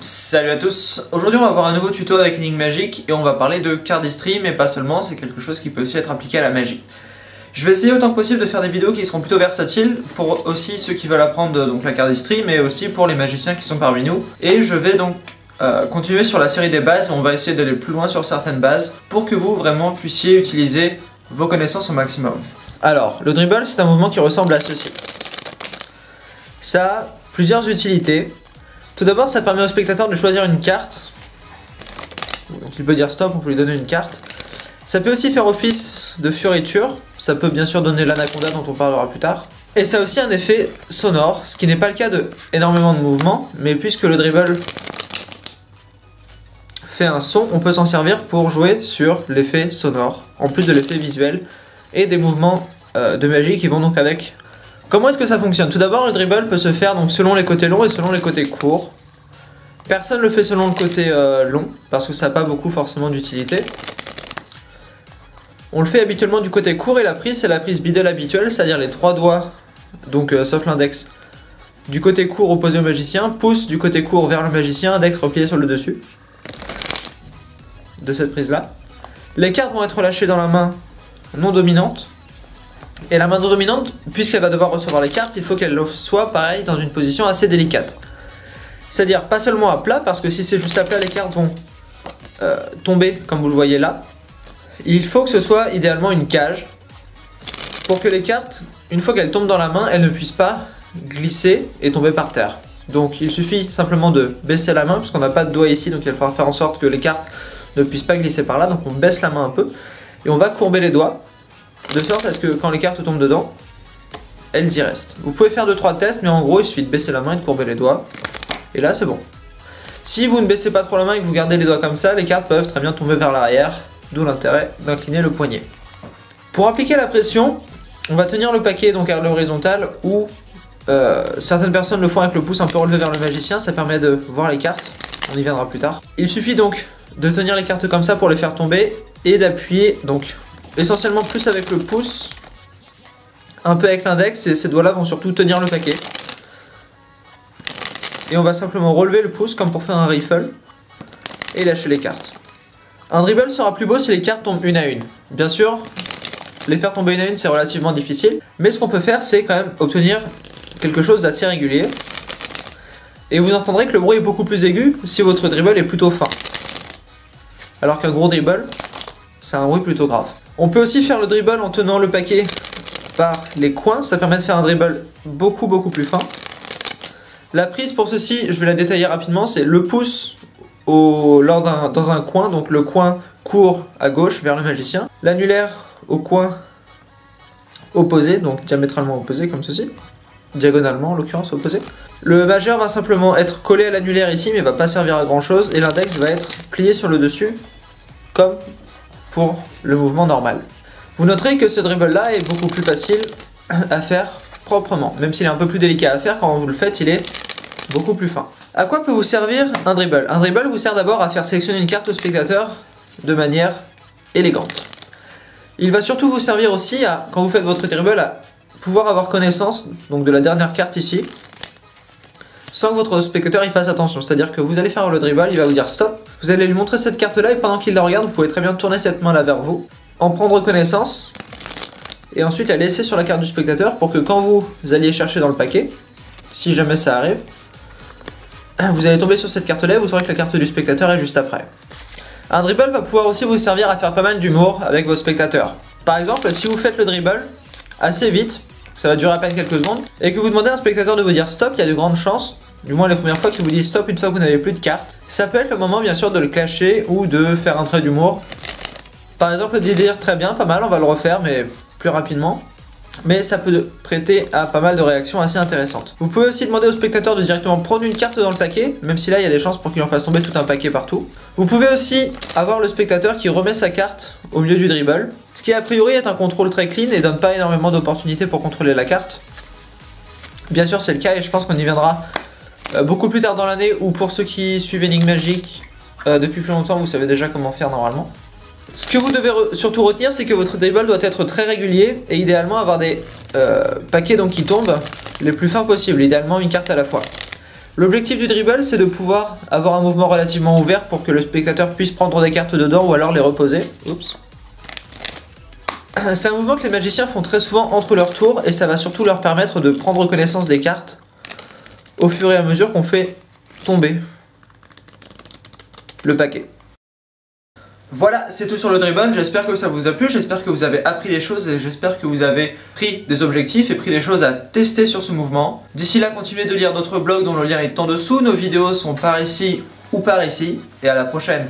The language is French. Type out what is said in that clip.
Salut à tous, aujourd'hui on va voir un nouveau tuto avec Énigme Magique et on va parler de cardistry, mais pas seulement, c'est quelque chose qui peut aussi être appliqué à la magie. Je vais essayer autant que possible de faire des vidéos qui seront plutôt versatiles pour aussi ceux qui veulent apprendre donc la cardistry, mais aussi pour les magiciens qui sont parmi nous. Et je vais donc continuer sur la série des bases, on va essayer d'aller plus loin sur certaines bases pour que vous vraiment puissiez utiliser vos connaissances au maximum. Alors, le dribble c'est un mouvement qui ressemble à ceci. Ça a plusieurs utilités. Tout d'abord, ça permet au spectateur de choisir une carte. Donc il peut dire stop, on peut lui donner une carte. Ça peut aussi faire office de fioriture. Ça peut bien sûr donner l'anaconda dont on parlera plus tard. Et ça a aussi un effet sonore, ce qui n'est pas le cas de énormément de mouvements. Mais puisque le dribble fait un son, on peut s'en servir pour jouer sur l'effet sonore, en plus de l'effet visuel et des mouvements de magie qui vont donc avec. Comment est-ce que ça fonctionne? Tout d'abord, le dribble peut se faire donc selon les côtés longs et selon les côtés courts. Personne ne le fait selon le côté long, parce que ça n'a pas beaucoup forcément d'utilité. On le fait habituellement du côté court et la prise, c'est la prise biddle habituelle, c'est-à-dire les trois doigts, donc sauf l'index, du côté court opposé au magicien, pouce du côté court vers le magicien, index replié sur le dessus de cette prise-là. Les cartes vont être lâchées dans la main non dominante. Et la main non dominante, puisqu'elle va devoir recevoir les cartes, il faut qu'elle soit pareil dans une position assez délicate. C'est-à-dire pas seulement à plat, parce que si c'est juste à plat, les cartes vont tomber comme vous le voyez là. Il faut que ce soit idéalement une cage, pour que les cartes, une fois qu'elles tombent dans la main, elles ne puissent pas glisser et tomber par terre. Donc il suffit simplement de baisser la main, puisqu'on n'a pas de doigt ici, donc il va falloir faire en sorte que les cartes ne puissent pas glisser par là. Donc on baisse la main un peu, et on va courber les doigts. De sorte à ce que quand les cartes tombent dedans, elles y restent. Vous pouvez faire 2-3 tests, mais en gros il suffit de baisser la main et de courber les doigts. Et là c'est bon. Si vous ne baissez pas trop la main et que vous gardez les doigts comme ça, les cartes peuvent très bien tomber vers l'arrière, d'où l'intérêt d'incliner le poignet. Pour appliquer la pression, on va tenir le paquet donc à l'horizontale ou certaines personnes le font avec le pouce un peu relevé vers le magicien, ça permet de voir les cartes, on y viendra plus tard. Il suffit donc de tenir les cartes comme ça pour les faire tomber et d'appuyer donc essentiellement plus avec le pouce, un peu avec l'index, et ces doigts là vont surtout tenir le paquet. Et on va simplement relever le pouce comme pour faire un riffle et lâcher les cartes. Un dribble sera plus beau si les cartes tombent une à une. Bien sûr, les faire tomber une à une c'est relativement difficile, mais ce qu'on peut faire c'est quand même obtenir quelque chose d'assez régulier. Et vous entendrez que le bruit est beaucoup plus aigu si votre dribble est plutôt fin. Alors qu'un gros dribble, c'est un bruit plutôt grave. On peut aussi faire le dribble en tenant le paquet par les coins, ça permet de faire un dribble beaucoup plus fin. La prise pour ceci, je vais la détailler rapidement, c'est le pouce dans un coin, donc le coin court à gauche vers le magicien. L'annulaire au coin opposé, donc diamétralement opposé comme ceci. Diagonalement en l'occurrence opposé. Le majeur va simplement être collé à l'annulaire ici, mais va pas servir à grand chose, et l'index va être plié sur le dessus, comme pour le mouvement normal. Vous noterez que ce dribble là est beaucoup plus facile à faire proprement, même s'il est un peu plus délicat à faire. Quand vous le faites il est beaucoup plus fin. À quoi peut vous servir un dribble? Un dribble vous sert d'abord à faire sélectionner une carte au spectateur de manière élégante. Il va surtout vous servir aussi à, quand vous faites votre dribble, à pouvoir avoir connaissance donc de la dernière carte ici, sans que votre spectateur y fasse attention. C'est-à-dire que vous allez faire le dribble, il va vous dire stop, vous allez lui montrer cette carte là et pendant qu'il la regarde, vous pouvez très bien tourner cette main là vers vous, en prendre connaissance et ensuite la laisser sur la carte du spectateur pour que quand vous alliez chercher dans le paquet, si jamais ça arrive, vous allez tomber sur cette carte là et vous saurez que la carte du spectateur est juste après. Un dribble va pouvoir aussi vous servir à faire pas mal d'humour avec vos spectateurs. Par exemple, si vous faites le dribble assez vite, ça va durer à peine quelques secondes, et que vous demandez à un spectateur de vous dire stop, il y a de grandes chances, du moins les premières fois, qu'il vous dit stop une fois que vous n'avez plus de cartes. Ça peut être le moment bien sûr de le clasher ou de faire un trait d'humour. Par exemple, de dire très bien, pas mal, on va le refaire mais plus rapidement. Mais ça peut prêter à pas mal de réactions assez intéressantes. Vous pouvez aussi demander au spectateur de directement prendre une carte dans le paquet, même si là il y a des chances pour qu'il en fasse tomber tout un paquet partout. Vous pouvez aussi avoir le spectateur qui remet sa carte au milieu du dribble, ce qui a priori est un contrôle très clean et donne pas énormément d'opportunités pour contrôler la carte. Bien sûr c'est le cas et je pense qu'on y viendra beaucoup plus tard dans l'année, ou pour ceux qui suivent Énigme Magique depuis plus longtemps, vous savez déjà comment faire normalement. Ce que vous devez surtout retenir, c'est que votre dribble doit être très régulier et idéalement avoir des paquets donc qui tombent les plus fins possibles, idéalement une carte à la fois. L'objectif du dribble, c'est de pouvoir avoir un mouvement relativement ouvert pour que le spectateur puisse prendre des cartes dedans ou alors les reposer. Oups. C'est un mouvement que les magiciens font très souvent entre leurs tours et ça va surtout leur permettre de prendre connaissance des cartes au fur et à mesure qu'on fait tomber le paquet. Voilà, c'est tout sur le dribble, j'espère que ça vous a plu, j'espère que vous avez appris des choses et j'espère que vous avez pris des objectifs et pris des choses à tester sur ce mouvement. D'ici là, continuez de lire notre blog dont le lien est en dessous, nos vidéos sont par ici ou par ici, et à la prochaine.